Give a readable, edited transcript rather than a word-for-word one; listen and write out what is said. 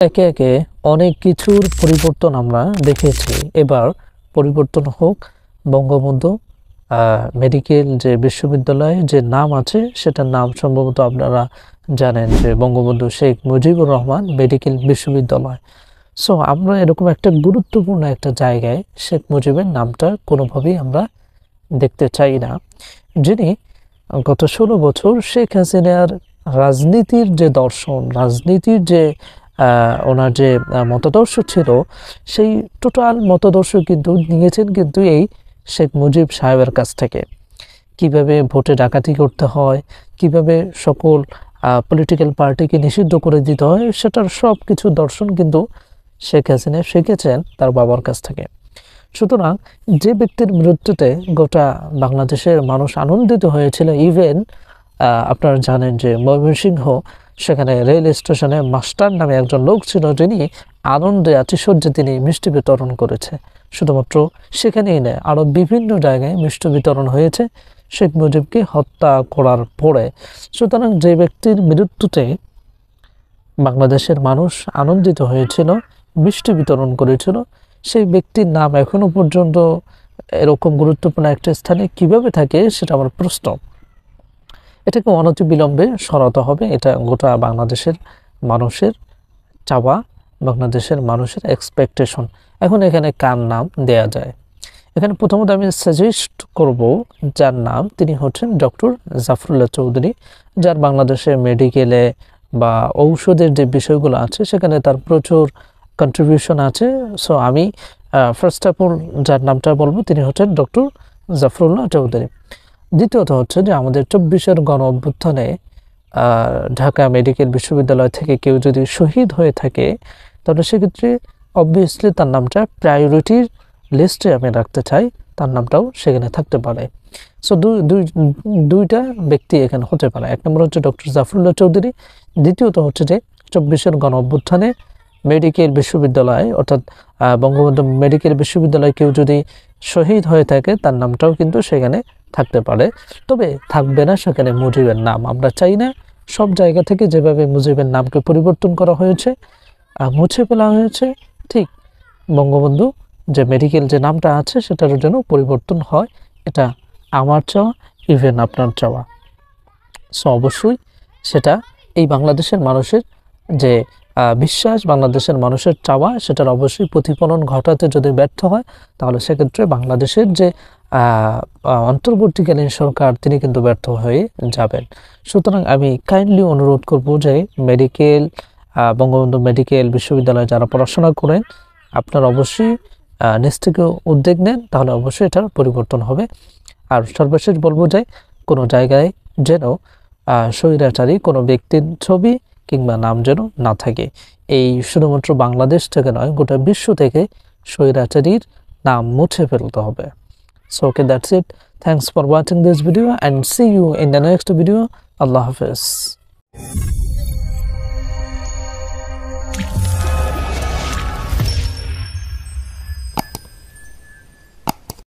একে একে অনেক কিছুর পরিবর্তন আমরা দেখেছি। এবার পরিবর্তন হোক বঙ্গবন্ধু মেডিকেল যে বিশ্ববিদ্যালয় যে নাম আছে সেটার নাম সম্ভবত আপনারা জানেন যে বঙ্গবন্ধু শেখ মুজিবুর রহমান মেডিকেল বিশ্ববিদ্যালয়। সো আমরা এরকম একটা গুরুত্বপূর্ণ একটা জায়গায় শেখ মুজিবের নামটা কোনোভাবেই আমরা দেখতে চাই না, যিনি গত 16 বছর শেখ হাসিনার রাজনীতির যে দর্শন, রাজনীতির যে ওনার যে মতাদর্শ ছিল, সেই টোটাল মতাদর্শ কিন্তু নিয়েছেন কিন্তু এই শেখ মুজিব সাহেবের কাছ থেকে। কিভাবে ভোটে ডাকাতি করতে হয়, কিভাবে সকল পলিটিক্যাল পার্টিকে নিষিদ্ধ করে দিতে হয়, সেটার সব কিছু দর্শন কিন্তু শেখ হাসিনা শিখেছেন তার বাবার কাছ থেকে। সুতরাং যে ব্যক্তির মৃত্যুতে গোটা বাংলাদেশের মানুষ আনন্দিত হয়েছিল, ইভেন আপনারা জানেন যে ময়মনসিংহ সেখানে রেল স্টেশনে মাস্টার নামে একজন লোক ছিল, যিনি আনন্দে আতিশয্যে তিনি মিষ্টি বিতরণ করেছে। শুধুমাত্র সেখানেই নয়, আরও বিভিন্ন জায়গায় মিষ্টি বিতরণ হয়েছে শেখ মুজিবকে হত্যা করার পরে। সুতরাং যে ব্যক্তির মৃত্যুতে বাংলাদেশের মানুষ আনন্দিত হয়েছিল, মিষ্টি বিতরণ করেছিল, সেই ব্যক্তির নাম এখনো পর্যন্ত এরকম গুরুত্বপূর্ণ একটা স্থানে কিভাবে থাকে সেটা আমার প্রশ্ন। এটাকে অনতিবিলম্বে সরাতে হবে। এটা গোটা বাংলাদেশের মানুষের চাওয়া, বাংলাদেশের মানুষের এক্সপেকটেশন। এখন এখানে কার নাম দেয়া যায়? এখানে প্রথমত আমি সাজেস্ট করব যার নাম, তিনি হচ্ছেন ডক্টর জাফরুল্লাহ চৌধুরী, যার বাংলাদেশের মেডিকেলে বা ঔষধের যে বিষয়গুলো আছে সেখানে তার প্রচুর কন্ট্রিবিউশন আছে। সো আমি ফার্স্ট অফ অল যার নামটা বলবো তিনি হচ্ছেন ডক্টর জাফরুল্লাহ চৌধুরী। দ্বিতীয়ত হচ্ছে যে আমাদের 24-এর গণ অভ্যুত্থানে ঢাকা মেডিকেল বিশ্ববিদ্যালয় থেকে কেউ যদি শহীদ হয়ে থাকে, তাহলে সেক্ষেত্রে অবভিয়াসলি তার নামটা প্রায়োরিটির লিস্টে আমি রাখতে চাই, তার নামটাও সেখানে থাকতে পারে। সো দুইটা ব্যক্তি এখানে হতে পারে। এক নম্বর হচ্ছে ডক্টর জাফরুল্লাহ চৌধুরী, দ্বিতীয়ত হচ্ছে যে 24-এর গণ অভ্যুত্থানে মেডিকেল বিশ্ববিদ্যালয় অর্থাৎ বঙ্গবন্ধু মেডিকেল বিশ্ববিদ্যালয় কেউ যদি শহীদ হয়ে থাকে, তার নামটাও কিন্তু সেখানে থাকতে পারে। তবে থাকবে না সেখানে মুজিবের নাম। আমরা চাই না সব জায়গা থেকে যেভাবে মুজিবের নামকে পরিবর্তন করা হয়েছে, মুছে ফেলা হয়েছে, ঠিক বঙ্গবন্ধু যে মেডিকেল যে নামটা আছে সেটার যেন পরিবর্তন হয়। এটা আমার চাওয়া, ইভেন আপনার চাওয়া। সো অবশ্যই সেটা এই বাংলাদেশের মানুষের যে বিশ্বাস, বাংলাদেশের মানুষের চাওয়া, সেটার অবশ্যই প্রতিফলন ঘটাতে যদি ব্যর্থ হয়, তাহলে সেক্ষেত্রে বাংলাদেশের যে অন্তর্বর্তীকালীন সরকার তিনি কিন্তু ব্যর্থ হয়ে যাবেন। সুতরাং আমি কাইন্ডলি অনুরোধ করব যে মেডিকেল বঙ্গবন্ধু মেডিকেল বিশ্ববিদ্যালয়ে যারা পড়াশোনা করেন, আপনারা অবশ্যই নিজ থেকে উদ্যোগ নেন, তাহলে অবশ্যই এটার পরিবর্তন হবে। আর সর্বশেষ বলবো যে কোনো জায়গায় যেন স্বৈরাচারী কোনো ব্যক্তির ছবি কিংবা নাম যেন না থাকে। এই শুধুমাত্র বাংলাদেশ থেকে নয়, গোটা বিশ্ব থেকে স্বৈরাচারীর নাম মুছে ফেলতে হবে। So okay, that's it. Thanks for watching this video and see you in the next video. Allah Hafiz.